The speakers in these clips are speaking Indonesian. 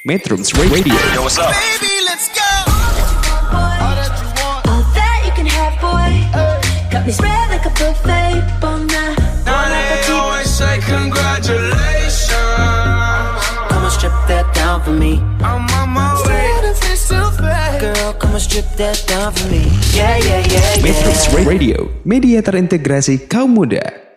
Metrums Radio. Yo, what's up? Baby, let's go. All that you can have, boy. Got me spread like a buffet, bona. Now they always say congratulations. Come on, strip that down for me. I'm on my way. Girl, come on, strip that down for me. Yeah, yeah, yeah, Metrums yeah. Radio, media terintegrasi kaum muda.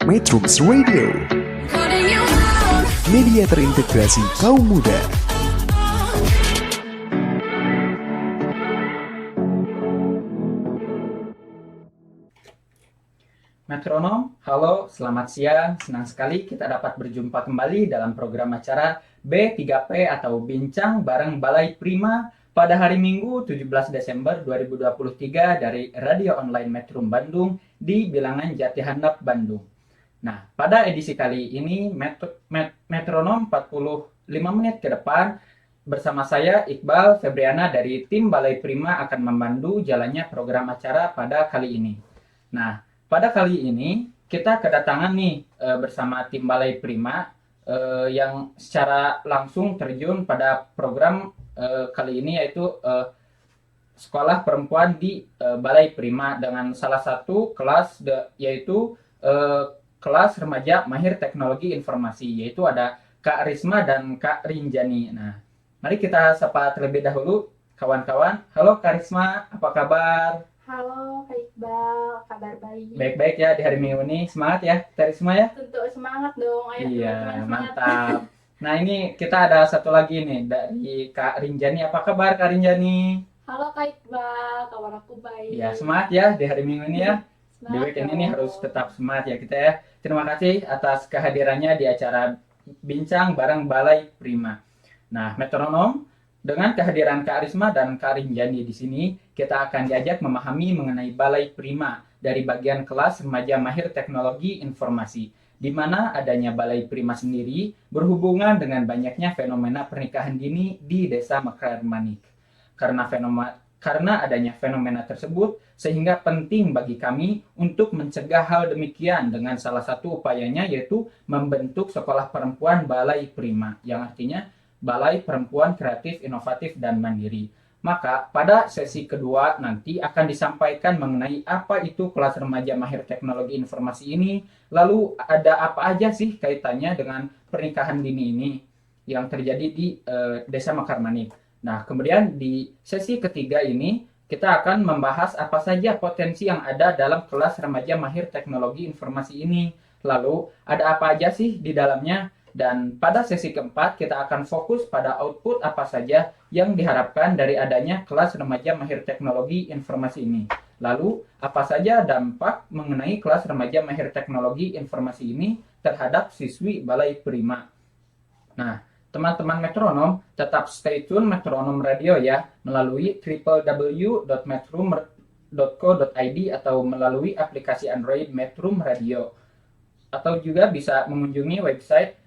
Metrums Radio, media terintegrasi kaum muda. Metronom, halo, selamat siang. Senang sekali kita dapat berjumpa kembali dalam program acara B3P atau Bincang Bareng Balai Prima pada hari Minggu 17 Desember 2023 dari Radio Online Metrum Bandung di Bilangan Jati Handap, Bandung. Nah, pada edisi kali ini Metronom 45 menit ke depan bersama saya Iqbal Febriana dari tim Balai Prima akan memandu jalannya program acara pada kali ini. Nah, pada kali ini kita kedatangan nih bersama tim Balai Prima yang secara langsung terjun pada program kali ini yaitu Sekolah Perempuan di Balai Prima dengan salah satu kelas yaitu kelas remaja mahir teknologi informasi, yaitu ada Kak Risma dan Kak Rinjani. Nah, mari kita sapa terlebih dahulu kawan-kawan. Halo Kak Risma, apa kabar? Halo Kak Iqbal, kabar baik. Baik-baik ya di hari Minggu ini. Semangat ya Kak Risma ya? Tentu semangat dong. Ayo Iya, teman-teman semangat. mantap. Nah, ini kita ada satu lagi nih dari Kak Rinjani. Apa kabar Kak Rinjani? Halo Kak Iqbal, kabar aku baik. Ya, semangat ya di hari Minggu ini ya. Di Semangat weekend dong. ini harus tetap semangat ya kita ya. Terima kasih atas kehadirannya di acara Bincang Bareng Balai Prima. Nah, Metronom, dengan kehadiran Kak Risma dan Kak Rinjani di sini, kita akan diajak memahami mengenai Balai Prima dari bagian kelas remaja mahir teknologi informasi, di mana adanya Balai Prima sendiri berhubungan dengan banyaknya fenomena pernikahan dini di Desa Mekar Manik. Karena adanya fenomena tersebut, sehingga penting bagi kami untuk mencegah hal demikian dengan salah satu upayanya yaitu membentuk Sekolah Perempuan Balai Prima, yang artinya Balai Perempuan Kreatif, Inovatif, dan Mandiri. Maka pada sesi kedua nanti akan disampaikan mengenai apa itu kelas remaja mahir teknologi informasi ini, lalu ada apa aja sih kaitannya dengan pernikahan dini ini yang terjadi di Desa Mekar Manik. Nah, kemudian di sesi ketiga ini kita akan membahas apa saja potensi yang ada dalam kelas remaja mahir teknologi informasi ini. Lalu, ada apa aja sih di dalamnya? Dan pada sesi keempat kita akan fokus pada output apa saja yang diharapkan dari adanya kelas remaja mahir teknologi informasi ini. Lalu, apa saja dampak mengenai kelas remaja mahir teknologi informasi ini terhadap siswi Balai Prima. Nah, teman-teman Metronom, tetap stay tune Metronom Radio ya, melalui www.metrum.co.id atau melalui aplikasi Android Metrum Radio. Atau juga bisa mengunjungi website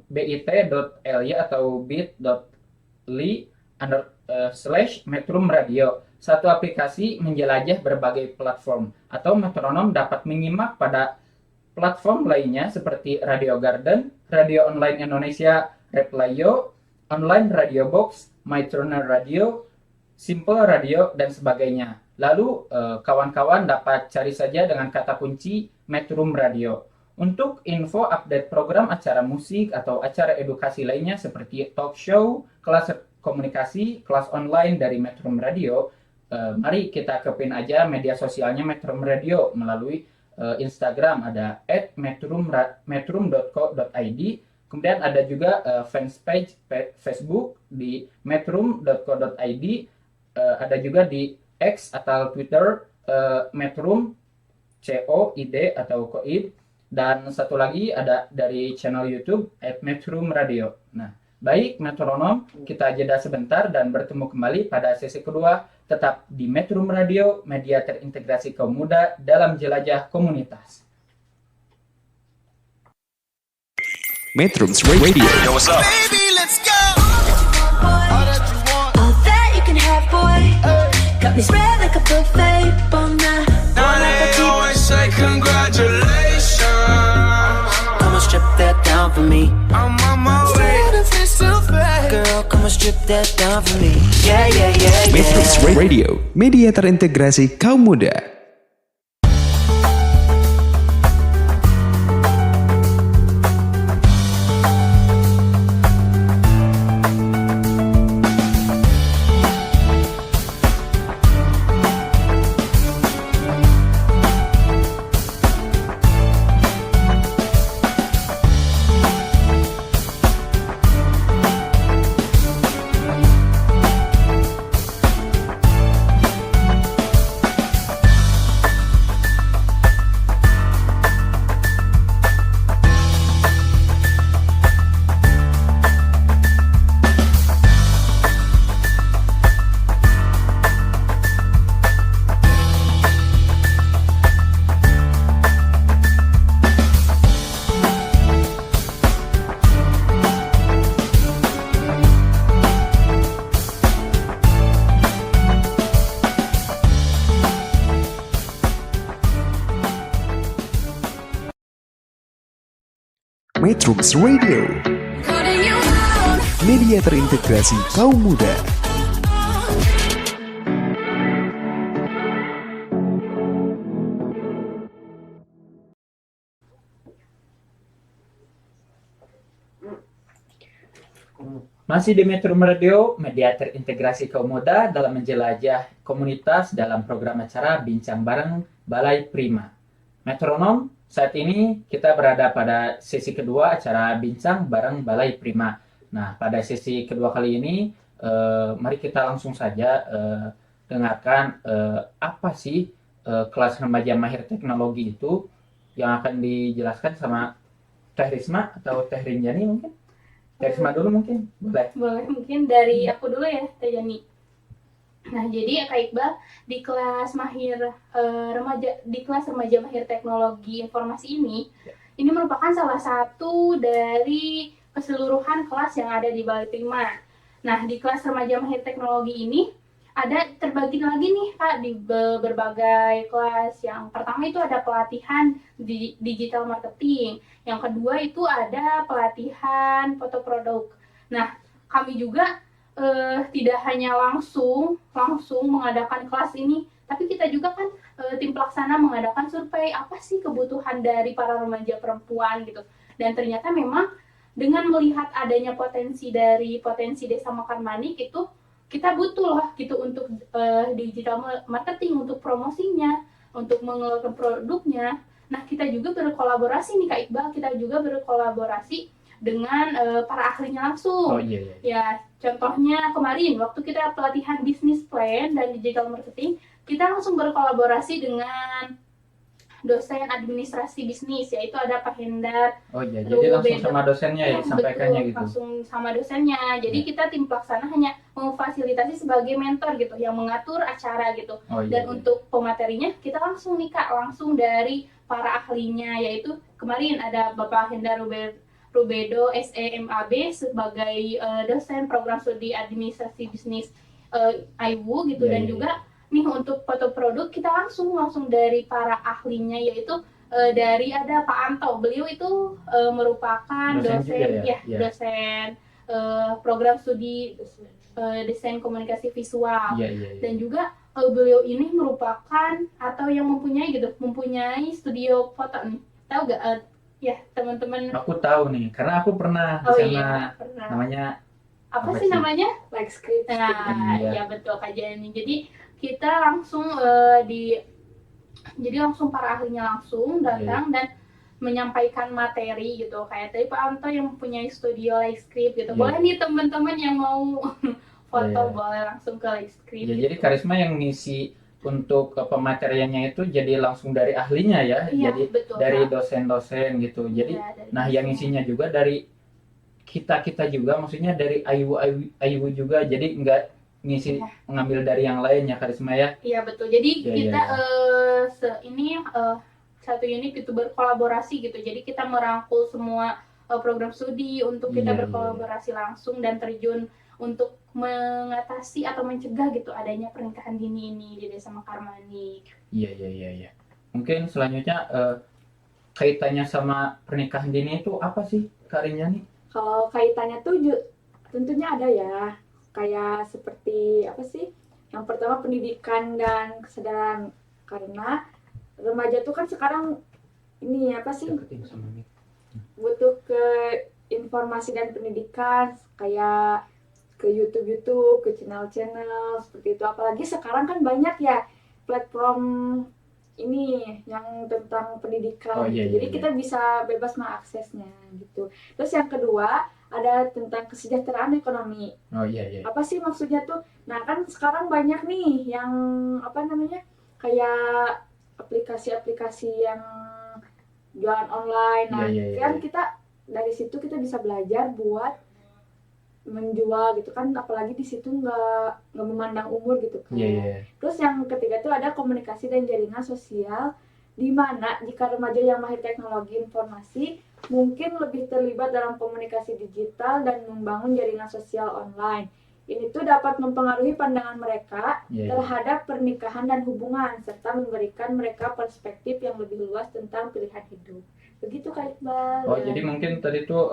bit.ly atau bit.ly/Metrum Radio. Satu aplikasi menjelajah berbagai platform, atau Metronom dapat menyimak pada platform lainnya seperti Radio Garden, Radio Online Indonesia, Replayo, Online Radio Box, MyTuner Radio, Simple Radio, dan sebagainya. Lalu kawan-kawan dapat cari saja dengan kata kunci Metrum Radio. Untuk info update program acara musik atau acara edukasi lainnya seperti talk show, kelas komunikasi, kelas online dari Metrum Radio, mari kita kepin aja media sosialnya Metrum Radio melalui Instagram ada @metrum.co.id. Kemudian ada juga fanpage Facebook di metrum.co.id, ada juga di X atau Twitter Metrum COID atau KOID, dan satu lagi ada dari channel YouTube @Metrum Radio. Nah, baik metronom, kita jeda sebentar dan bertemu kembali pada sesi kedua tetap di Metrum Radio, media terintegrasi kaum muda dalam jelajah komunitas. Metrums Radio. Yo, what's up? All that you can have, boy. Got me spread like a buffet. Bon Now they always say congratulations. Come and strip that down for me. I'm on my way. Girl, come and strip that down for me. Yeah, yeah, yeah, Metrums yeah. Radio, media terintegrasi kaum muda. Metrums Radio, media terintegrasi kaum muda. Masih di Metrum Radio, media terintegrasi kaum muda dalam menjelajah komunitas dalam program acara Bincang Bareng Balai Prima. Metronom, saat ini kita berada pada sesi kedua acara Bincang Bareng Balai Prima. Nah, pada sesi kedua kali ini, mari kita langsung saja dengarkan apa sih kelas remaja mahir teknologi itu yang akan dijelaskan sama Teh Risma atau Teh Rinjani mungkin? Teh Risma dulu mungkin, boleh? Boleh, mungkin dari aku dulu ya, Teh Jani. Nah, jadi Kak Iqbal di kelas remaja mahir teknologi informasi ini merupakan salah satu dari keseluruhan kelas yang ada di Balai Prima. Nah, di kelas remaja mahir teknologi ini ada terbagi lagi nih Kak di berbagai kelas. Yang pertama itu ada pelatihan di digital marketing. Yang kedua itu ada pelatihan foto produk. Nah, kami juga tidak hanya langsung mengadakan kelas ini, tapi kita juga kan tim pelaksana mengadakan survei apa sih kebutuhan dari para remaja perempuan gitu. Dan ternyata memang dengan melihat adanya potensi Desa Mekar Manik itu kita butuh loh gitu untuk digital marketing, untuk promosinya, untuk mengeluarkan produknya. Nah, kita juga berkolaborasi nih Kak Iqbal, kita juga berkolaborasi dengan para ahlinya langsung. Oh iya. Ya, contohnya kemarin waktu kita pelatihan bisnis plan dan digital marketing, kita langsung berkolaborasi dengan dosen administrasi bisnis, yaitu ada Pak Hendar. Oh iya, jadi langsung sama dosennya ya sampaikannya betul, gitu. langsung sama dosennya. Jadi kita tim pelaksana hanya memfasilitasi sebagai mentor gitu, yang mengatur acara gitu. Oh iya. Dan untuk pematerinya kita langsung nih Kak, langsung dari para ahlinya, yaitu kemarin ada Bapak Hendar Rubedo SEMAB sebagai dosen program studi administrasi bisnis IWU gitu. Dan juga nih untuk foto produk kita langsung dari para ahlinya, yaitu dari ada Pak Anto. Beliau itu merupakan dosen dosen program studi desain komunikasi visual. Dan juga beliau ini merupakan atau yang mempunyai studio foto nih. Tahu gak Ya, teman-teman. Aku tahu nih, karena aku pernah di Oh sana. iya, pernah. Namanya Apa apa sih sih? namanya? Like script. Nah, Iya. ya betul Kak Jani. Jadi kita langsung jadi langsung para ahlinya langsung datang dan menyampaikan materi gitu. Kayak tadi Pak Anto yang mempunyai studio Light Script gitu. Iya. Boleh nih teman-teman yang mau foto Iya. boleh langsung ke Light Script. Ya, gitu. jadi Karisma yang ngisi untuk pemateriannya itu jadi langsung dari ahlinya ya, Iya, jadi betul, dari Kak. dosen-dosen gitu. Jadi, Iya, dari nah yang dosen. isinya juga dari kita juga, maksudnya dari Ayu juga. Jadi nggak ngisi ngambil dari yang lain ya Karisma ya. Iya betul. Jadi Iya, kita iya, ini satu unit itu berkolaborasi gitu. Jadi kita merangkul semua program studi untuk kita Iya, iya, berkolaborasi langsung dan terjun untuk mengatasi atau mencegah gitu adanya pernikahan dini ini di Desa Mekarmani. Iya. Mungkin selanjutnya kaitannya sama pernikahan dini itu apa sih Kak Rinyani? Kalau kaitannya tuh tentunya ada ya. Kayak seperti apa sih? Yang pertama pendidikan dan kesadaran, karena remaja tuh kan sekarang ini apa sih, Deketin sama mic. butuh ke informasi dan pendidikan, kayak ke YouTube, ke channel-channel seperti itu. Apalagi sekarang kan banyak ya platform ini yang tentang pendidikan. Oh, iya, gitu. iya, Jadi iya. kita bisa bebas mengaksesnya gitu. Terus yang kedua ada tentang kesejahteraan ekonomi. Oh iya. Apa sih maksudnya tuh? Nah kan sekarang banyak nih yang apa namanya, kayak aplikasi-aplikasi yang jualan online. Nah Iya. kan kita dari situ kita bisa belajar buat menjual gitu kan, apalagi di situ nggak memandang umur gitu kan. Iya. Terus yang ketiga itu ada komunikasi dan jaringan sosial, di mana jika remaja yang mahir teknologi informasi mungkin lebih terlibat dalam komunikasi digital dan membangun jaringan sosial online. Ini tuh dapat mempengaruhi pandangan mereka Iya. terhadap pernikahan dan hubungan, serta memberikan mereka perspektif yang lebih luas tentang pilihan hidup. Begitu Kak Iqbal. Oh, jadi mungkin tadi tuh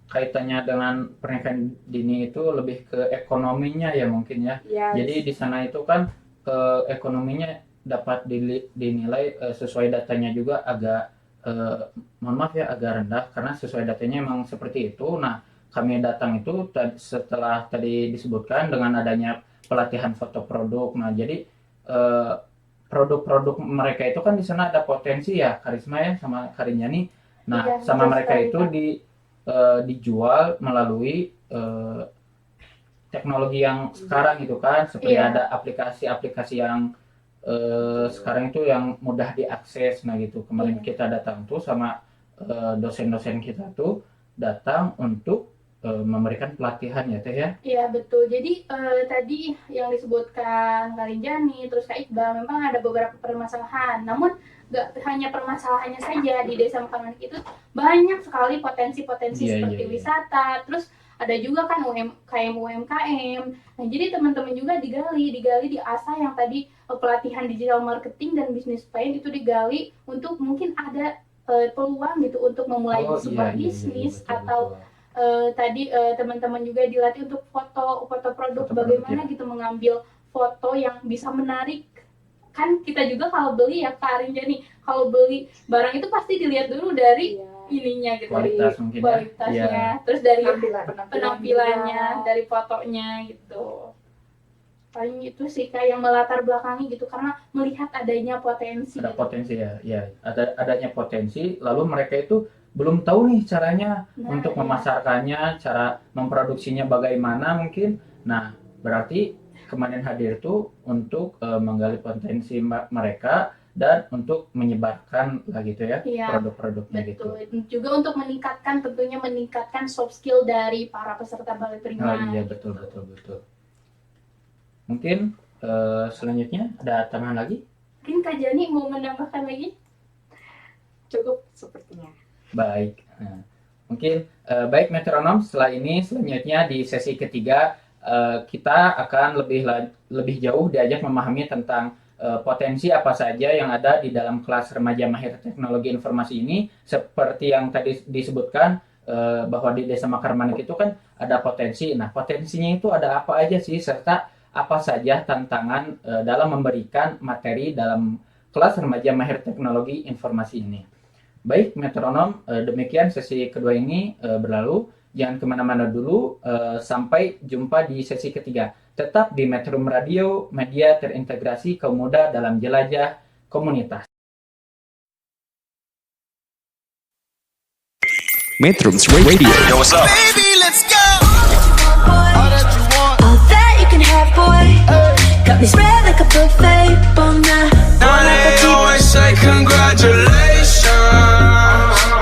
kaitannya dengan pernikahan dini itu lebih ke ekonominya ya mungkin ya. Ya, Jadi di sana itu kan ekonominya dapat dinilai sesuai datanya juga agak mohon maaf ya agak rendah karena sesuai datanya emang seperti itu. Nah, kami datang itu setelah tadi disebutkan dengan adanya pelatihan foto produk. Nah, jadi produk-produk mereka itu kan di sana ada potensi ya Karisma ya sama Karinyani. Nah, Iya, sama betul mereka sekali, itu Pak. dijual melalui teknologi yang sekarang itu kan seperti Iya. ada aplikasi-aplikasi yang sekarang itu yang mudah diakses. Nah gitu kemarin kita datang tuh sama dosen-dosen kita tuh datang untuk memberikan pelatihan ya Teh ya. Iya betul. Jadi tadi yang disebutkan Kak Rinjani, terus Kak Iqbal, memang ada beberapa permasalahan. Namun nggak hanya permasalahannya saja di Desa Mekarmani itu banyak sekali potensi-potensi Iya, seperti iya. wisata. Terus ada juga kan UMKM. Nah jadi teman-teman juga digali diasah yang tadi pelatihan digital marketing dan bisnis plan itu digali untuk mungkin ada peluang gitu untuk memulai sebuah bisnis betul, atau betul. tadi teman-teman juga dilatih untuk foto produk, Foto bagaimana produk, ya. gitu mengambil foto yang bisa menarik. Kan kita juga kalau beli ya Kak Rinjani, kalau beli barang itu pasti dilihat dulu dari Iya. ininya gitu, Kualitas dari mungkin ya. kualitasnya, Iya. terus dari juga. penampilannya, dari fotonya gitu. Paling itu sih kayak yang melatar belakangi gitu karena melihat adanya potensi. Ada gitu. potensi ya, adanya potensi. Lalu mereka itu belum tahu nih caranya Nah, untuk iya. memasarkannya, cara memproduksinya bagaimana mungkin. Nah, berarti kemarin hadir tuh untuk menggali potensi mereka dan untuk menyebarkan lah gitu ya Iya, produk-produknya gitu. Betul. Juga untuk tentunya meningkatkan soft skill dari para peserta Balai Prima. Oh iya betul. Mungkin selanjutnya ada tambahan lagi? Mungkin Kak Jani mau menambahkan lagi? Cukup sepertinya. Baik. Nah, mungkin baik metronom selanjutnya di sesi ketiga kita akan lebih jauh diajak memahami tentang potensi apa saja yang ada di dalam kelas remaja mahir teknologi informasi ini, seperti yang tadi disebutkan bahwa di Desa Mekarmani itu kan ada potensi. Nah, potensinya itu ada apa aja sih, serta apa saja tantangan dalam memberikan materi dalam kelas remaja mahir teknologi informasi ini. Baik metronom, demikian sesi kedua ini berlalu. Jangan kemana-mana dulu, sampai jumpa di sesi ketiga. Tetap di Metrum Radio, media terintegrasi kaum muda dalam jelajah komunitas. Metrums Radio. Baby, let's go. All that you can have, boy. Got me spread like a buffet, bon now. Now they always say congratulations.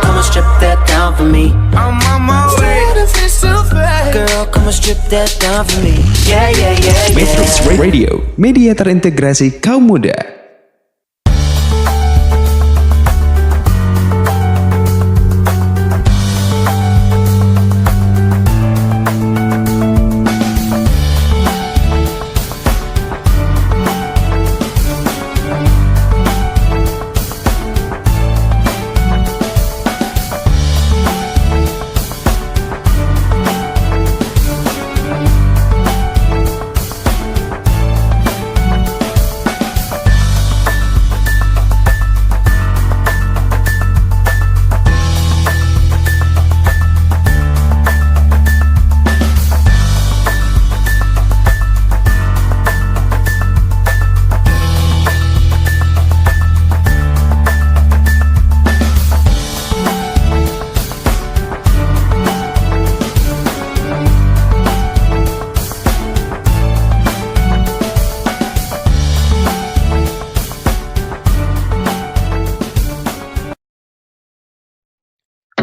Come and strip that down for me. I'm on my way. Girl, come and strip that down for me. Yeah, yeah, yeah, Metrums yeah. Radio, media terintegrasi kaum muda.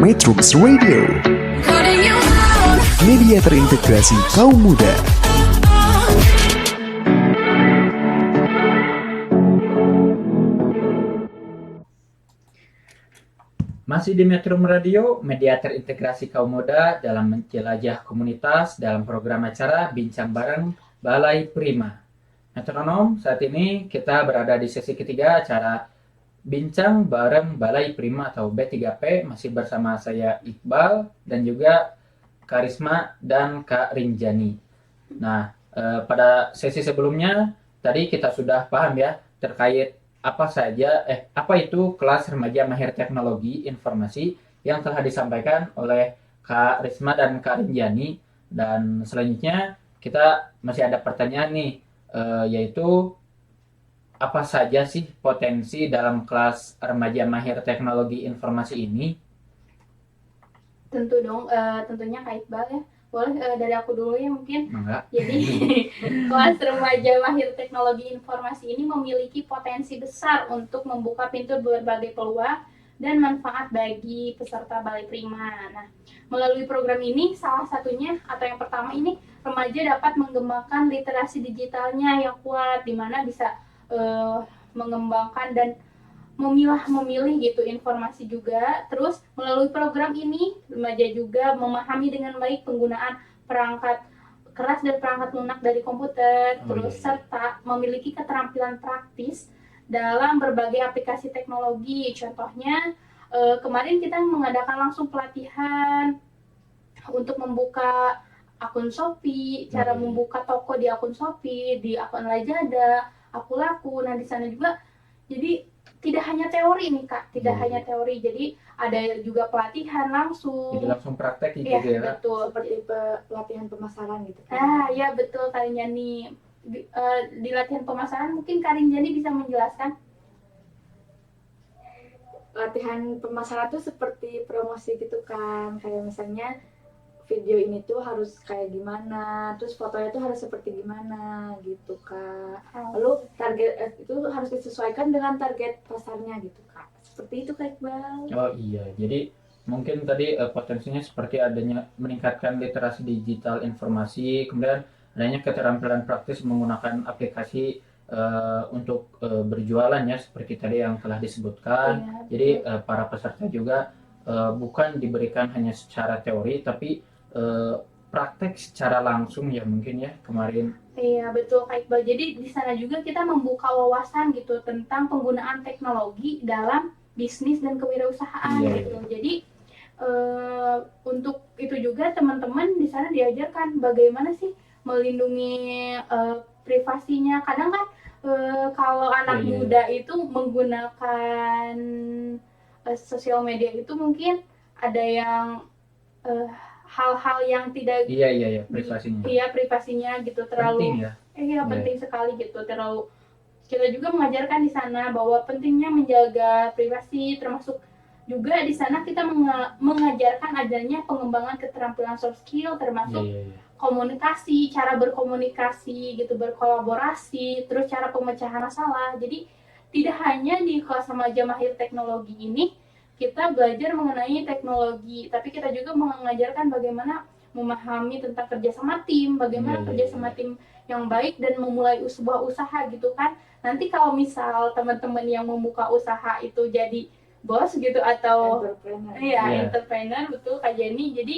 Metrums Radio, Putting you on. media terintegrasi kaum muda. Masih di Metrum Radio, media terintegrasi kaum muda dalam menjelajah komunitas dalam program acara Bincang Bareng Balai Prima. Metronom, saat ini kita berada di sesi ketiga acara Bincang Bareng Balai Prima atau B3P, masih bersama saya Iqbal dan juga Karisma dan Kak Rinjani. Nah, pada sesi sebelumnya tadi kita sudah paham ya terkait apa itu kelas remaja mahir teknologi informasi yang telah disampaikan oleh Kak Risma dan Kak Rinjani. Dan selanjutnya kita masih ada pertanyaan nih, yaitu apa saja sih potensi dalam kelas remaja mahir teknologi informasi ini? Tentunya Kak Iqbal ya. Boleh dari aku dulu ya mungkin. Enggak. Jadi kelas remaja mahir teknologi informasi ini memiliki potensi besar untuk membuka pintu berbagai peluang dan manfaat bagi peserta Balai Prima. Nah, melalui program ini salah satunya atau yang pertama ini remaja dapat mengembangkan literasi digitalnya yang kuat, di mana bisa mengembangkan dan memilih gitu informasi juga. Terus melalui program ini remaja juga memahami dengan baik penggunaan perangkat keras dan perangkat lunak dari komputer, serta memiliki keterampilan praktis dalam berbagai aplikasi teknologi. Contohnya kemarin kita mengadakan langsung pelatihan untuk membuka akun Shopee, cara membuka toko di akun Shopee, di akun Lazada, Aku Laku. Nah, di sana juga jadi tidak hanya teori nih Kak, hanya teori, jadi ada juga pelatihan langsung. Jadi langsung praktek gitu ya. ya. Betul. Seperti pelatihan pemasaran gitu kan. Ya betul Kak Rinjani. Di latihan pemasaran mungkin Kak Rinjani bisa menjelaskan. Latihan pemasaran tuh seperti promosi gitu kan, kayak misalnya video ini tuh harus kayak gimana, terus fotonya tuh harus seperti gimana gitu Kak. Lalu target itu harus disesuaikan dengan target pasarnya gitu Kak. Seperti itu Kak Iqbal. Oh iya, jadi mungkin tadi potensinya seperti adanya meningkatkan literasi digital informasi, kemudian adanya keterampilan praktis menggunakan aplikasi untuk berjualan ya, seperti tadi yang telah disebutkan. Iya, Jadi para peserta juga bukan diberikan hanya secara teori, tapi praktek secara langsung ya mungkin ya kemarin. Iya betul Kak Iqbal. Jadi di sana juga kita membuka wawasan gitu tentang penggunaan teknologi dalam bisnis dan kewirausahaan gitu. Jadi untuk itu juga teman-teman di sana diajarkan bagaimana sih melindungi privasinya. Kadang kan kalau anak muda itu menggunakan sosial media itu mungkin ada yang hal-hal yang tidak Iya, privasinya. privasinya gitu terlalu Penting ya. iya penting sekali gitu terlalu kita juga mengajarkan di sana bahwa pentingnya menjaga privasi termasuk juga di sana kita mengajarkan adanya pengembangan keterampilan soft skill termasuk Iya. komunikasi, cara berkomunikasi gitu, berkolaborasi, terus cara pemecahan masalah. Jadi tidak hanya di kelas remaja mahir teknologi ini kita belajar mengenai teknologi, tapi kita juga mengajarkan bagaimana memahami tentang kerjasama tim, bagaimana Iya. kerjasama tim yang baik dan memulai sebuah usaha gitu kan. Nanti kalau misal teman-teman yang membuka usaha itu jadi bos gitu atau Entrepreneur. Iya. entrepreneur betul Kak Jenny. Jadi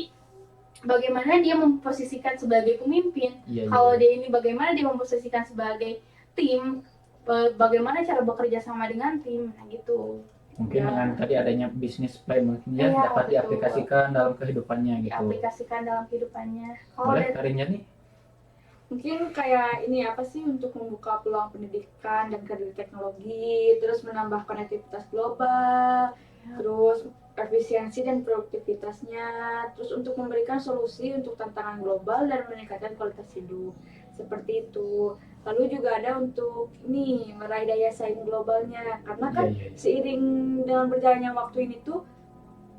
bagaimana dia memposisikan sebagai pemimpin, Iya. kalau dia ini bagaimana dia memposisikan sebagai tim, bagaimana cara bekerja sama dengan tim, nah gitu. Mungkin Ya. dengan tadi adanya bisnis plan mungkin ya Iya, dapat betul. diaplikasikan dalam kehidupannya gitu. Diaplikasikan dalam kehidupannya. Kalau Boleh dari Karinnya nih? Mungkin kayak ini apa sih untuk membuka peluang pendidikan dan karir teknologi, terus menambah konektivitas global, terus efisiensi dan produktivitasnya, terus untuk memberikan solusi untuk tantangan global dan meningkatkan kualitas hidup. Seperti itu. Lalu juga ada untuk ini meraih daya saing globalnya, karena kan Iya. seiring dengan berjalannya waktu ini tuh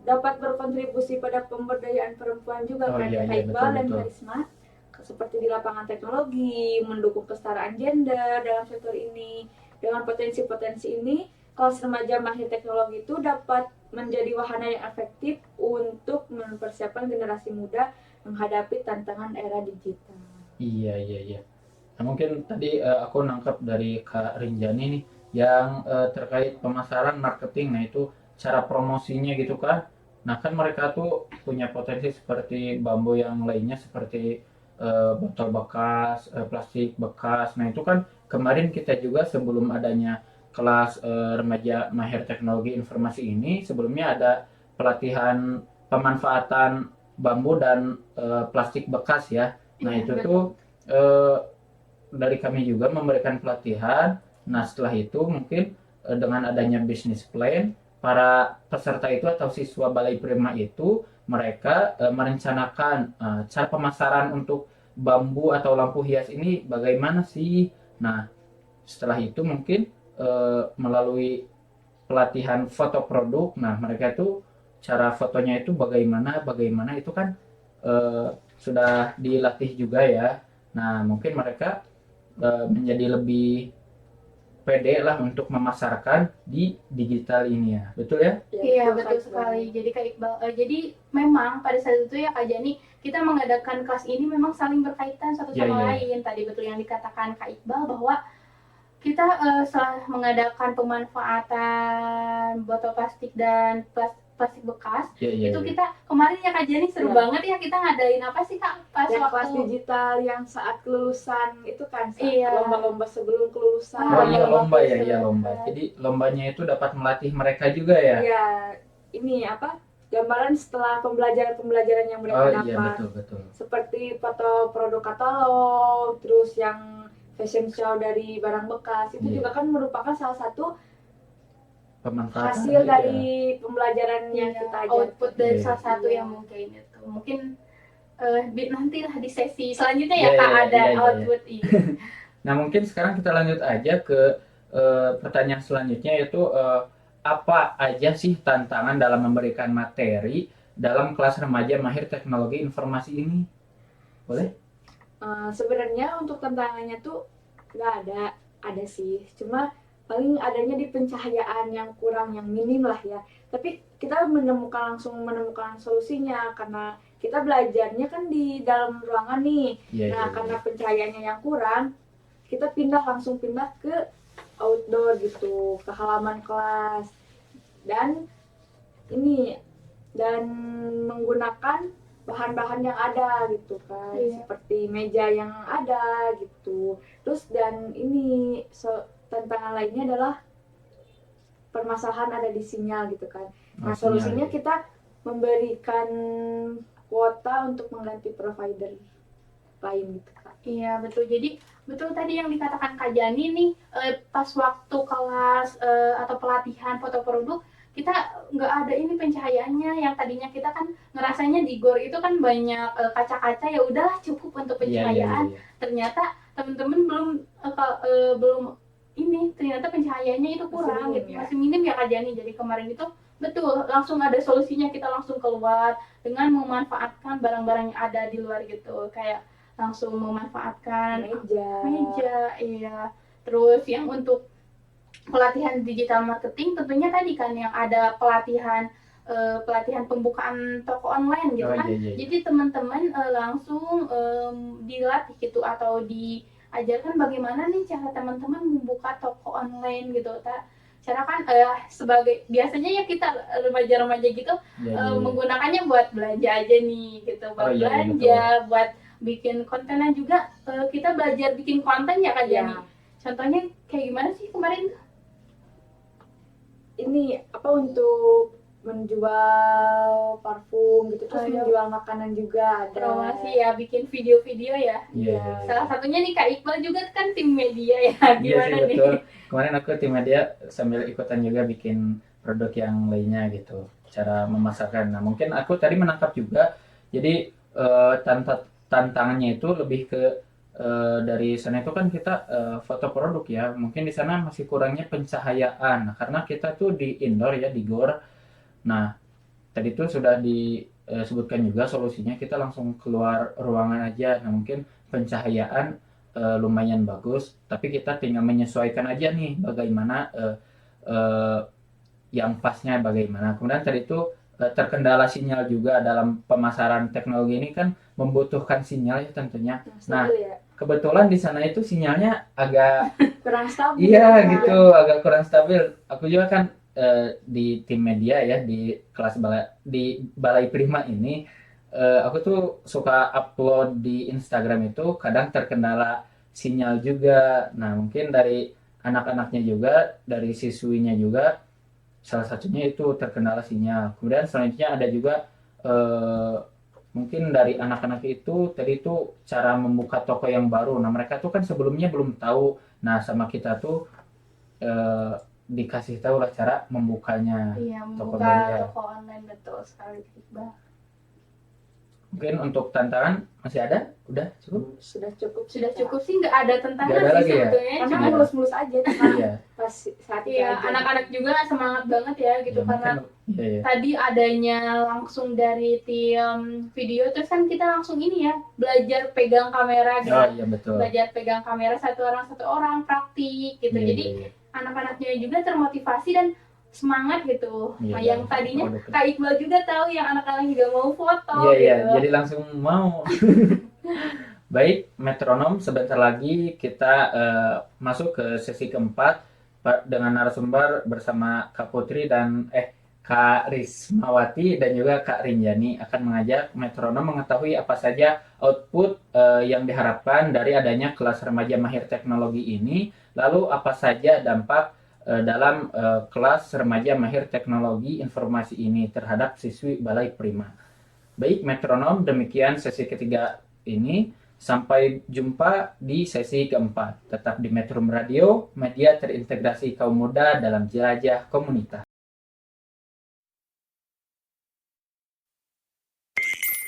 dapat berkontribusi pada pemberdayaan perempuan juga Oh, kan, iya, Kak Iqbal dan betul. Karisma, seperti di lapangan teknologi, mendukung kesetaraan gender dalam sektor ini. Dengan potensi-potensi ini, kelas remaja mahir teknologi itu dapat menjadi wahana yang efektif untuk mempersiapkan generasi muda menghadapi tantangan era digital. Iya. Nah, mungkin tadi aku nangkep dari Kak Rinjani nih yang terkait pemasaran marketing. Nah, itu cara promosinya gitu kan. Nah, kan mereka tuh punya potensi seperti bambu yang lainnya seperti botol bekas, plastik bekas. Nah, itu kan kemarin kita juga sebelum adanya kelas remaja mahir teknologi informasi ini, sebelumnya ada pelatihan pemanfaatan bambu dan plastik bekas ya. Nah, Iya, itu betul. tuh dari kami juga memberikan pelatihan. Nah, setelah itu mungkin dengan adanya business plan, para peserta itu atau siswa Balai Prima itu mereka merencanakan cara pemasaran untuk bambu atau lampu hias ini bagaimana sih. Nah, setelah itu mungkin melalui pelatihan foto produk, nah mereka itu cara fotonya itu bagaimana itu kan sudah dilatih juga ya. Nah, mungkin mereka menjadi lebih pede lah untuk memasarkan di digital ini ya. Betul ya? Iya betul sekali. Jadi Kak Iqbal, jadi memang pada saat itu ya Kak Jani kita mengadakan kelas ini memang saling berkaitan satu sama Iya. lain. Tadi betul yang dikatakan Kak Iqbal bahwa kita setelah mengadakan pemanfaatan botol plastik dan plastik bekas, Iya. itu kita kemarin ya Kak Jani seru Iya. banget ya kita ngadain apa sih Kak pas Yang kelas waktu digital yang saat kelulusan itu kan, saat Iya. lomba-lomba sebelum kelulusan. Oh iya lomba ya, Iya. iya lomba. Jadi lombanya itu dapat melatih mereka juga ya. Iya, ini apa? Gambaran setelah pembelajaran yang mereka Oh dapat. iya betul. Seperti foto produk katalog, terus yang fashion show dari barang bekas, itu Iya. juga kan merupakan salah satu Pemanfaatan hasil itu ya. dari pembelajaran yang Iya, kita output ajarkan. dari Iya. salah satu yang mungkin itu mungkin nanti lah di sesi selanjutnya ya Iya, Kak ada iya. output ini. Nah, mungkin sekarang kita lanjut aja ke pertanyaan selanjutnya, yaitu apa aja sih tantangan dalam memberikan materi dalam kelas remaja mahir teknologi informasi ini? Boleh? Sebenarnya untuk tantangannya tuh nggak ada sih. Cuma paling adanya di pencahayaan yang kurang, yang minim lah ya. Tapi kita langsung menemukan solusinya karena kita belajarnya kan di dalam ruangan nih. Iya. Nah, karena pencahayaannya yang kurang, kita langsung pindah ke outdoor gitu, ke halaman kelas. Dan menggunakan bahan-bahan yang ada gitu kan, Iya. seperti meja yang ada gitu. Terus dan tantangan lainnya adalah permasalahan ada di sinyal gitu kan. Nah, Oh, solusinya sinyal. kita memberikan kuota untuk mengganti provider lain gitu Kak. Iya betul. Jadi betul tadi yang dikatakan Kak Jani nih pas waktu kelas atau pelatihan foto produk kita nggak ada ini pencahayaannya. Yang tadinya kita kan ngerasanya di GOR itu kan banyak kaca-kaca, ya udahlah cukup untuk pencahayaan. Ternyata teman-teman belum ini, ternyata pencahayaannya itu kurang gitu, masih minim ya Kak Jani. Jadi kemarin itu betul langsung ada solusinya, kita langsung keluar dengan memanfaatkan barang-barang yang ada di luar gitu, kayak langsung memanfaatkan meja, iya. Terus yang untuk pelatihan digital marketing tentunya tadi kan yang ada pelatihan pembukaan toko online gitu kan. Jadi teman-teman langsung dilatih gitu atau diajarkan bagaimana nih cara teman-teman membuka toko online gitu. Cara kan sebagai biasanya ya kita remaja-remaja gitu menggunakannya buat belanja aja nih gitu, buat belanja, buat bikin kontennya juga. Kita belajar bikin konten ya Kak Jani. Contohnya kayak gimana sih kemarin? Ini apa, untuk menjual parfum gitu, terus menjual makanan juga ada. Promosi ya, bikin video-video ya. Salah satunya nih Kak Iqbal juga kan tim media ya. Gimana nih? Betul. Kemarin aku tim media sambil ikutan juga bikin produk yang lainnya gitu. Cara memasarkan. Nah, mungkin aku tadi menangkap juga. Jadi tantangannya itu lebih ke dari sana itu kan kita foto produk ya. Mungkin di sana masih kurangnya pencahayaan. Nah, karena kita tuh di indoor ya, di GOR. Nah, tadi tuh sudah disebutkan juga solusinya, kita langsung keluar ruangan aja. Nah, mungkin pencahayaan lumayan bagus, tapi kita tinggal menyesuaikan aja nih bagaimana yang pasnya bagaimana. Kemudian tadi itu terkendala sinyal juga dalam pemasaran teknologi ini kan membutuhkan sinyal ya tentunya. Nah, kebetulan di sana itu sinyalnya agak kurang stabil. Iya gitu, agak kurang stabil. Aku juga kan di tim media ya, di kelas di Balai Prima ini, aku tuh suka upload di Instagram itu kadang terkendala sinyal juga. Nah, mungkin dari anak-anaknya juga, dari siswinya juga, salah satunya itu terkendala sinyal. Kemudian selanjutnya ada juga mungkin dari anak-anak itu tadi itu cara membuka toko yang baru. Nah, mereka tuh kan sebelumnya belum tahu. Nah, sama kita tuh dikasih tahu lah cara membukanya. Iya, toko membuka toko online, betul sekali Iqbal. Mungkin untuk tantangan masih ada? Udah cukup? Sudah cukup sih, nggak ada tantangan Nggak ada sih lagi ya? sebetulnya. karena Cuma mulus-mulus aja Iya. pas saat itu iya, aja. anak-anak juga semangat banget ya gitu, Ya, karena mungkin, iya. tadi adanya langsung dari tim video, terus kan kita langsung ini ya belajar pegang kamera gitu. Oh iya betul. Belajar pegang kamera satu orang praktik gitu. Iya, Jadi iya. anak-anaknya juga termotivasi dan semangat gitu. Iya, Nah, yang dalam tadinya produknya. Kak Iqbal juga tahu yang anak-anak juga mau foto Iya, iya, gitu. jadi langsung mau. Baik, metronom, sebentar lagi kita masuk ke sesi keempat dengan narasumber bersama Kak Putri dan Kak Rismawati dan juga Kak Rinjani akan mengajak metronom mengetahui apa saja output yang diharapkan dari adanya kelas remaja mahir teknologi ini, lalu apa saja dampak dalam kelas remaja mahir teknologi informasi ini terhadap siswi Balai Prima. Baik metronom, demikian sesi ketiga ini. Sampai jumpa di sesi keempat. Tetap di Metrum Radio, media terintegrasi kaum muda dalam jelajah komunitas.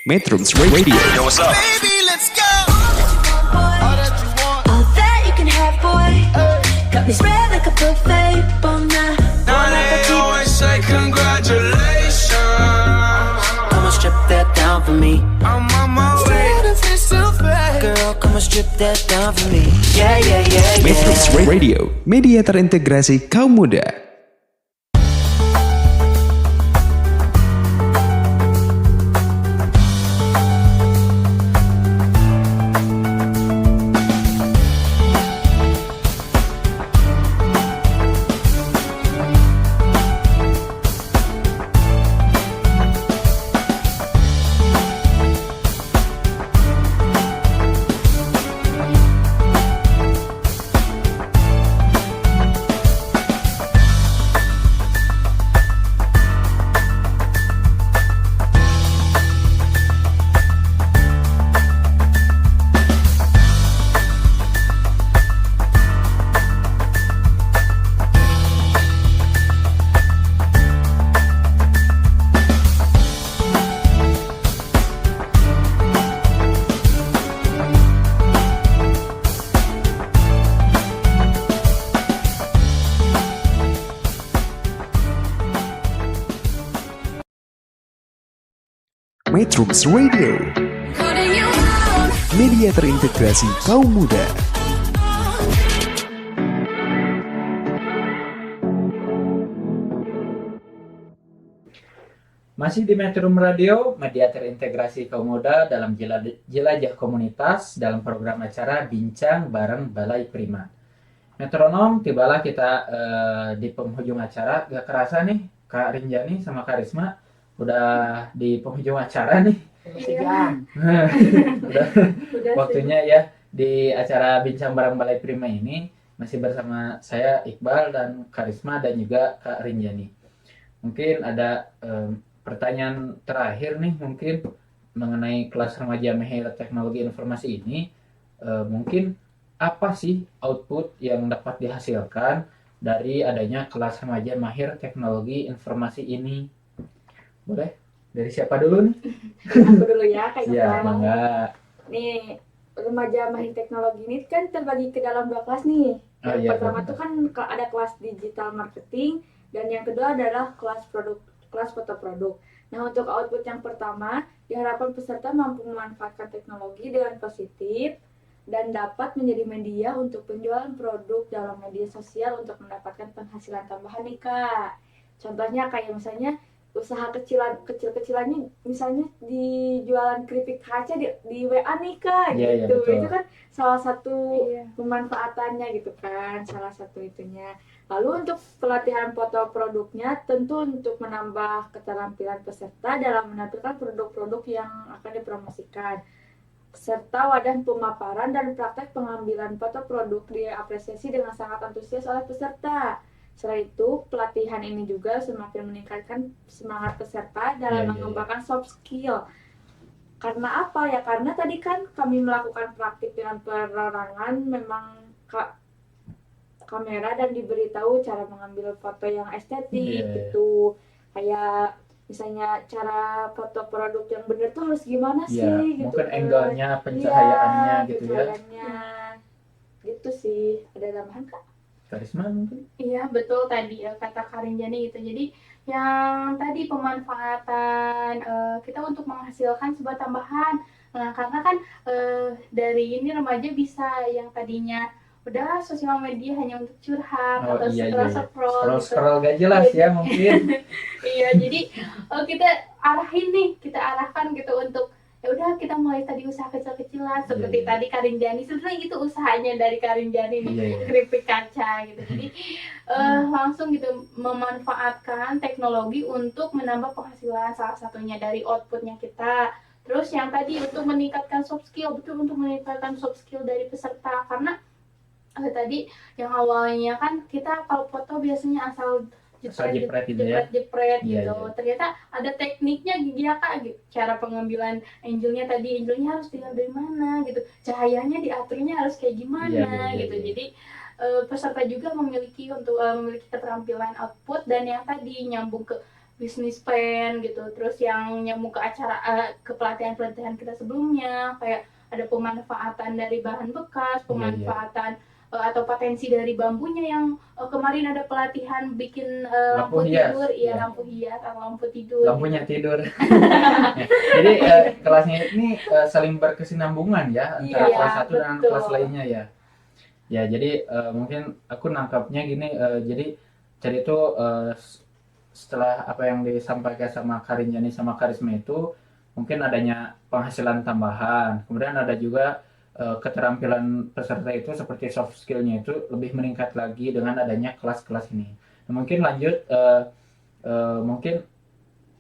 Metrums Radio. Baby, let's go. All that you can have, boy. Got me spread like a buffet, bon now. Now they always say congratulations. Come on, strip that down for me. I'm on my way. Girl, come on, strip that down for me. Yeah, yeah, yeah, Metrums yeah. Radio, media terintegrasi kaum muda. Metrums Radio, media terintegrasi kaum muda. Masih di Metrum Radio, media terintegrasi kaum muda dalam jelajah komunitas dalam program acara Bincang Bareng Balai Prima. Metronom, tibalah kita di penghujung acara. Gak kerasa nih, Kak Rinjani sama Kak Risma udah di penghujung acara nih. Iya. Udah waktunya ya di acara Bincang Bareng Balai Prima ini masih bersama saya Iqbal dan Kak Risma dan juga Kak Rinjani. Mungkin ada pertanyaan terakhir nih mungkin mengenai kelas remaja mahir teknologi informasi ini, mungkin apa sih output yang dapat dihasilkan dari adanya kelas remaja mahir teknologi informasi ini? Boleh? Dari siapa dulu nih? Aku dulu ya, Kak Ya, Iqbal. bangga. Nih, remaja mahir teknologi ini kan terbagi ke dalam 2 kelas nih. Oh, Yang iya, pertama betul. tuh kan ada kelas digital marketing dan yang kedua adalah kelas foto produk. Nah, untuk output yang pertama, diharapkan peserta mampu memanfaatkan teknologi dengan positif dan dapat menjadi media untuk penjualan produk dalam media sosial untuk mendapatkan penghasilan tambahan nih, Kak. Contohnya kayak misalnya usaha kecil-kecilannya misalnya di jualan keripik kaca di WA nih, Kak, Iya, iya, gitu. betul. Itu kan salah satu Iya. pemanfaatannya gitu kan, salah satu itunya. Lalu untuk pelatihan foto produknya tentu untuk menambah keterampilan peserta dalam menampilkan produk-produk yang akan dipromosikan, serta wadah pemaparan dan praktek pengambilan foto produk diapresiasi dengan sangat antusias oleh peserta. Selain itu, pelatihan ini juga semakin meningkatkan semangat peserta dalam Iya, iya, mengembangkan soft skill. Karena apa ya? Karena tadi kan kami melakukan praktik dengan perorangan, memang kamera dan diberitahu cara mengambil foto yang estetik Iya. gitu. Kayak misalnya cara foto produk yang bener tuh harus gimana Ya, sih gitu mungkin kan. angle-nya, pencahayaannya Iya, gitu ya. pencahayaannya. Gitu sih. Ada tambahan, Kak? Kak Risma mungkin? Iya, betul tadi ya kata Karinjani gitu. Jadi yang tadi pemanfaatan kita untuk menghasilkan sebuah tambahan. Nah, karena kan dari ini remaja bisa yang tadinya udah sosial media hanya untuk curhat Oh, atau iya, iya. scroll gitu. Scroll gak jelas ya mungkin. Iya, jadi kita kita arahkan gitu untuk ya udah kita mulai tadi usaha kecil-kecilan seperti iya. tadi Karinjani. Sebenarnya itu usahanya dari Karinjani nih, Iya, iya. keripik kaca gitu. Jadi langsung gitu memanfaatkan teknologi untuk menambah penghasilan, salah satunya dari outputnya kita. Terus yang tadi untuk meningkatkan soft skill, betul, untuk meningkatkan soft skill dari peserta, karena tadi yang awalnya kan kita kalau foto biasanya asal jepret gitu ya. jepret Iya, gitu. iya. Ternyata ada tekniknya gitu ya, Kak, gitu. Cara pengambilan angle-nya tadi, angle-nya harus dilihat dari mana gitu. Cahayanya diaturnya harus kayak gimana Iya, iya, gitu. iya. Jadi peserta juga memiliki keterampilan output dan yang tadi nyambung ke bisnis plan gitu. Terus yang nyambung ke acara ke pelatihan-pelatihan kita sebelumnya, kayak ada pemanfaatan dari bahan bekas, pemanfaatan atau potensi dari bambunya yang kemarin ada pelatihan bikin Lampu lampu hias. tidur, Iya. lampu hias atau lampu tidur. Lampunya tidur. Jadi kelasnya ini saling berkesinambungan ya antara Iya, kelas satu dan betul. kelas lainnya ya. Ya, jadi mungkin aku nangkapnya gini, jadi itu setelah apa yang disampaikan sama Karinjani sama Karisma itu mungkin adanya penghasilan tambahan, kemudian ada juga keterampilan peserta itu seperti soft skill-nya itu lebih meningkat lagi dengan adanya kelas-kelas ini. Nah, mungkin lanjut mungkin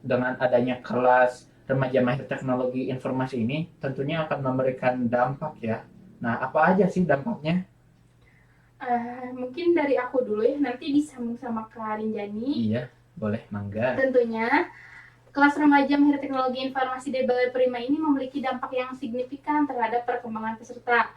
dengan adanya kelas remaja mahir teknologi informasi ini tentunya akan memberikan dampak ya. Nah, apa aja sih dampaknya? Mungkin dari aku dulu ya, nanti disambung sama Karinjani. Iya, boleh, mangga. Tentunya kelas remaja mahir teknologi informasi dari Balai Prima ini memiliki dampak yang signifikan terhadap perkembangan peserta.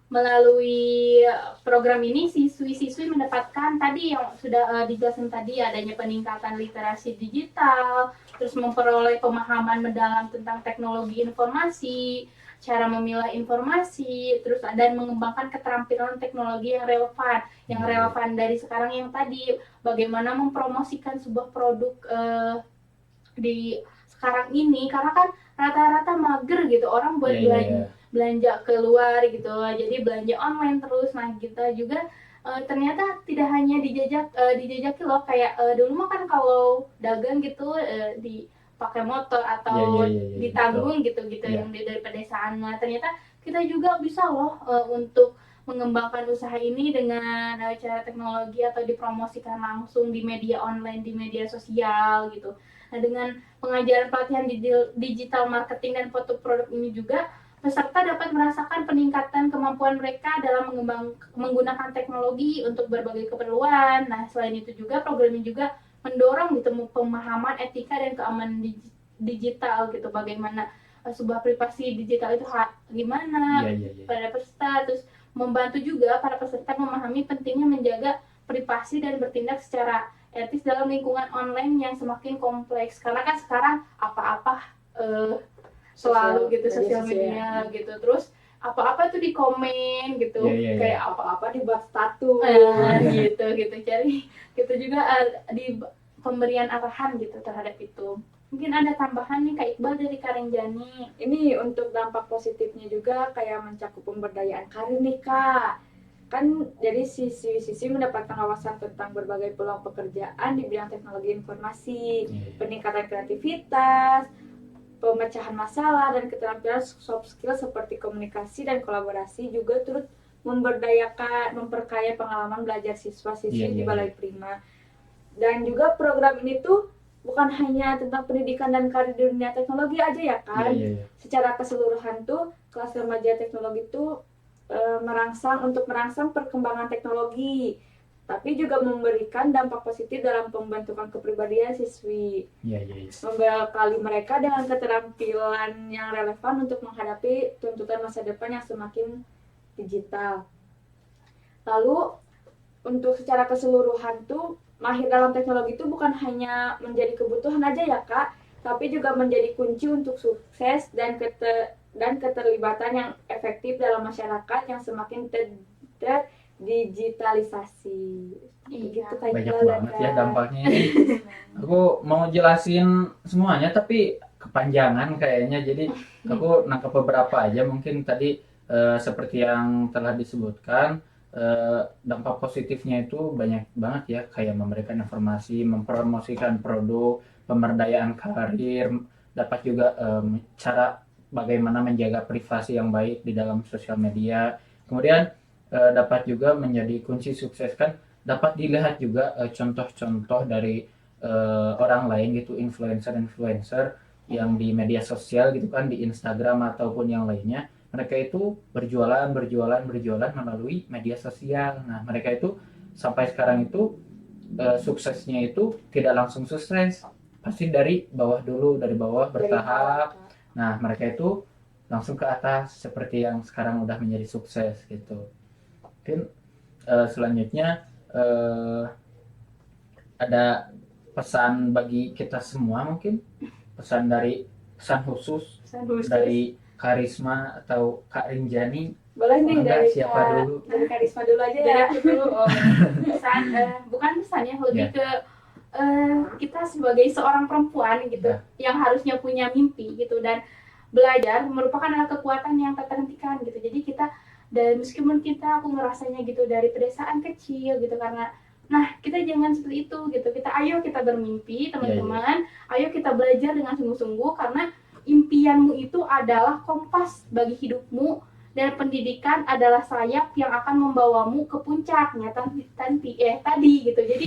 Melalui program ini, siswi-siswi mendapatkan tadi yang sudah dijelaskan tadi, adanya peningkatan literasi digital, terus memperoleh pemahaman mendalam tentang teknologi informasi, cara memilah informasi, terus dan mengembangkan keterampilan teknologi yang relevan dari sekarang yang tadi, bagaimana mempromosikan sebuah produk di sekarang ini, karena kan rata-rata mager gitu orang buat Iya, iya, iya. belanja keluar gitu, jadi belanja online terus. Nah kita juga ternyata tidak hanya dijajaki loh, kayak dulu mah kan kalau dagang gitu dipakai motor atau Iya, iya, iya, iya, ditanggung gitu-gitu Iya. yang dari pedesaan. Nah ternyata kita juga bisa loh untuk mengembangkan usaha ini dengan cara teknologi atau dipromosikan langsung di media online, di media sosial gitu. Nah dengan pengajaran pelatihan digital marketing dan foto produk ini juga peserta dapat merasakan peningkatan kemampuan mereka dalam menggunakan teknologi untuk berbagai keperluan. Nah, selain itu juga program ini juga mendorong gitu pemahaman etika dan keamanan digital gitu. Bagaimana sebuah privasi digital itu gimana Iya, iya, iya. pada peserta, terus membantu juga para peserta memahami pentingnya menjaga privasi dan bertindak secara etis dalam lingkungan online yang semakin kompleks. Karena kan sekarang apa-apa selalu gitu sosial media gitu, terus apa-apa tuh di komen gitu, Iya, iya, iya. Kayak apa-apa dibuat status. gitu cari gitu juga di pemberian arahan gitu terhadap itu. Mungkin ada tambahan nih Kak Iqbal dari Karenjani. Ini untuk dampak positifnya juga kayak mencakup pemberdayaan karir nih Kak. Kan jadi siswi-siswi mendapatkan wawasan tentang berbagai peluang pekerjaan di bidang teknologi informasi, Iya. peningkatan kreativitas, pemecahan masalah, dan keterampilan soft skill seperti komunikasi dan kolaborasi juga turut memperkaya pengalaman belajar siswa-siswi Iya, di iya, Balai Prima. Dan juga program ini tuh bukan hanya tentang pendidikan dan karir di dunia teknologi aja ya kan. Iya, iya, iya. Secara keseluruhan tuh kelas remaja teknologi tuh merangsang perkembangan teknologi, tapi juga memberikan dampak positif dalam pembentukan kepribadian siswi, Iya, iya, iya. membekali mereka dengan keterampilan yang relevan untuk menghadapi tuntutan masa depan yang semakin digital. Lalu untuk secara keseluruhan tuh mahir dalam teknologi itu bukan hanya menjadi kebutuhan aja ya Kak, tapi juga menjadi kunci untuk sukses dan keterlibatan yang efektif dalam masyarakat yang semakin terdigitalisasi. Iya, Begitu Kak Banyak Iqbal dan banget ya Kak. dampaknya ini. Aku mau jelasin semuanya tapi kepanjangan kayaknya, jadi aku nangkep beberapa aja. Mungkin tadi seperti yang telah disebutkan, dampak positifnya itu banyak banget ya, kayak memberikan informasi, mempromosikan produk, pemberdayaan karir, dapat juga cara bagaimana menjaga privasi yang baik di dalam sosial media. Kemudian dapat juga menjadi kunci sukses, kan dapat dilihat juga contoh-contoh dari orang lain gitu, influencer yang di media sosial gitu kan, di Instagram ataupun yang lainnya. Mereka itu berjualan melalui media sosial. Nah, mereka itu sampai sekarang itu suksesnya itu tidak langsung sukses, pasti dari bawah dulu, dari bawah bertahap. Nah, mereka itu langsung ke atas seperti yang sekarang udah menjadi sukses gitu. Mungkin selanjutnya ada pesan bagi kita semua, mungkin pesan khusus dari Karisma atau Kak Rinjani. Boleh nih Enggak, dari siapa Kak- dulu? Dari Karisma dulu aja Dari ya. aku dulu pesan, bukan pesan ya, lebih Ya. ke kita sebagai seorang perempuan gitu Ya. yang harusnya punya mimpi gitu, dan belajar merupakan kekuatan yang tak terhentikan gitu. Jadi kita, dan meskipun aku ngerasanya gitu dari pedesaan kecil gitu, karena nah kita jangan seperti itu gitu. Ayo kita bermimpi teman-teman, ayo kita belajar dengan sungguh-sungguh, karena impianmu itu adalah kompas bagi hidupmu, dan pendidikan adalah sayap yang akan membawamu ke puncaknya tadi gitu. Jadi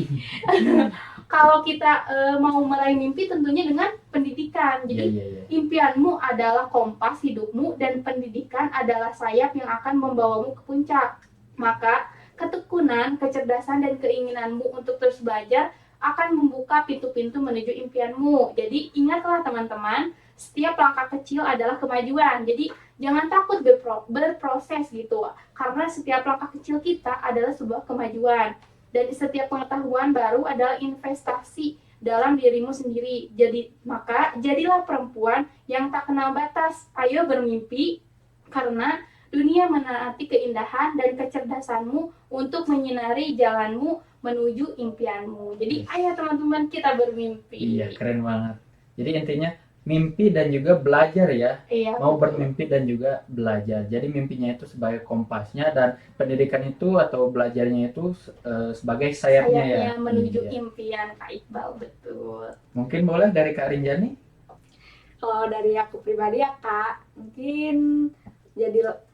kalau kita mau meraih mimpi tentunya dengan pendidikan. Iya, Jadi iya, iya. impianmu adalah kompas hidupmu, dan pendidikan adalah sayap yang akan membawamu ke puncak. Maka ketekunan, kecerdasan, dan keinginanmu untuk terus belajar akan membuka pintu-pintu menuju impianmu. Jadi ingatlah teman-teman, setiap langkah kecil adalah kemajuan. Jadi jangan takut berproses gitu, karena setiap langkah kecil kita adalah sebuah kemajuan, dan setiap pengetahuan baru adalah investasi dalam dirimu sendiri. Jadi maka jadilah perempuan yang tak kenal batas. Ayo bermimpi, karena dunia menanti keindahan dan kecerdasanmu untuk menyinari jalanmu menuju impianmu. Jadi ayo teman-teman, kita bermimpi. Iya, keren banget. Jadi intinya mimpi dan juga belajar ya. Iya. Mau bermimpi dan juga belajar. Jadi mimpinya itu sebagai kompasnya dan pendidikan itu atau belajarnya itu sebagai sayapnya ya. Sayapnya menuju Iya. impian Kak Iqbal, betul. Mungkin boleh dari Kak Rinjani? Kalau dari aku pribadi ya Kak, mungkin jadi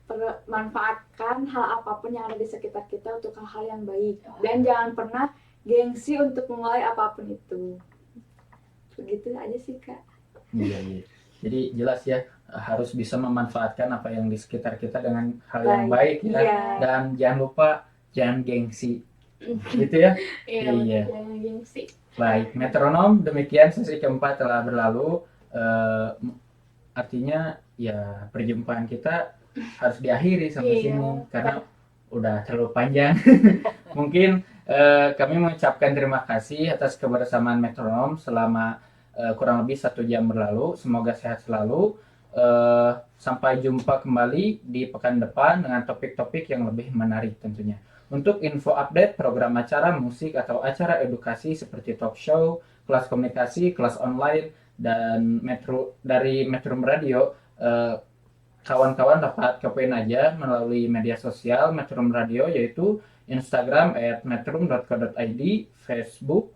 manfaatkan hal apapun yang ada di sekitar kita untuk hal-hal yang baik. Dan jangan pernah gengsi untuk memulai apapun itu. Begitu aja sih Kak. Iya, iya. Jadi jelas ya, harus bisa memanfaatkan apa yang di sekitar kita dengan hal yang baik ya. Iya. Dan jangan lupa, jangan gengsi. Gitu ya. Iya, Iya. jangan gengsi. Baik, metronom, demikian sesi keempat telah berlalu. Artinya ya perjumpaan kita harus diakhiri sampai Iya. sini karena udah terlalu panjang. Mungkin kami mengucapkan terima kasih atas kebersamaan metronom selama kurang lebih 1 jam berlalu. Semoga sehat selalu. Sampai jumpa kembali di pekan depan dengan topik-topik yang lebih menarik tentunya. Untuk info update program acara musik atau acara edukasi seperti talk show, kelas komunikasi, kelas online, dan dari Metro Radio, kawan-kawan dapat kepoin aja melalui media sosial Metro Radio, yaitu Instagram @metrum.co.id, Facebook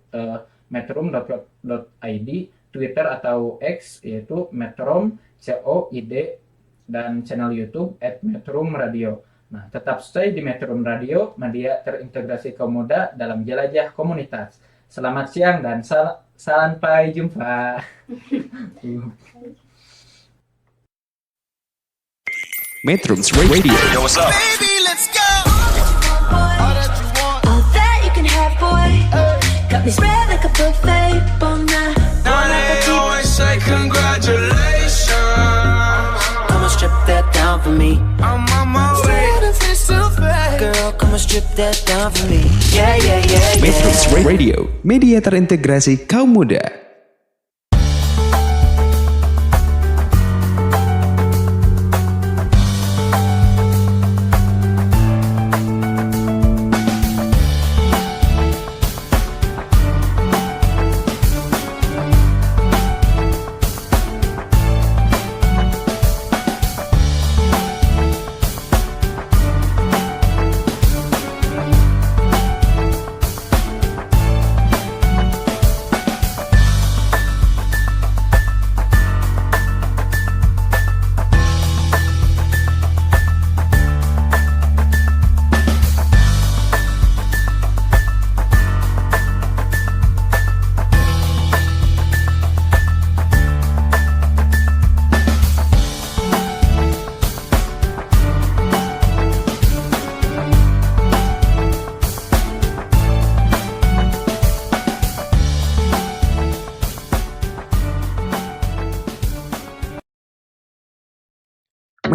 metrum.co.id, Twitter atau X yaitu Metrum COID, dan channel YouTube @Metrum Radio. Nah, tetap stay di Metrum Radio, media terintegrasi kaum muda dalam jelajah komunitas. Selamat siang dan sampai jumpa. Metrums Radio. Yo, what's up? All that you can have, boy. Got me spread like a buffet. Bon Now they always say congratulations. Come on, strip that down for me. I'm on my way. Girl, come on, strip that down for me. Yeah, yeah, yeah, Metrums yeah. Radio, media terintegrasi kaum muda.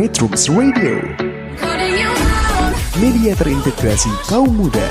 Metrums Radio, media terintegrasi kaum muda.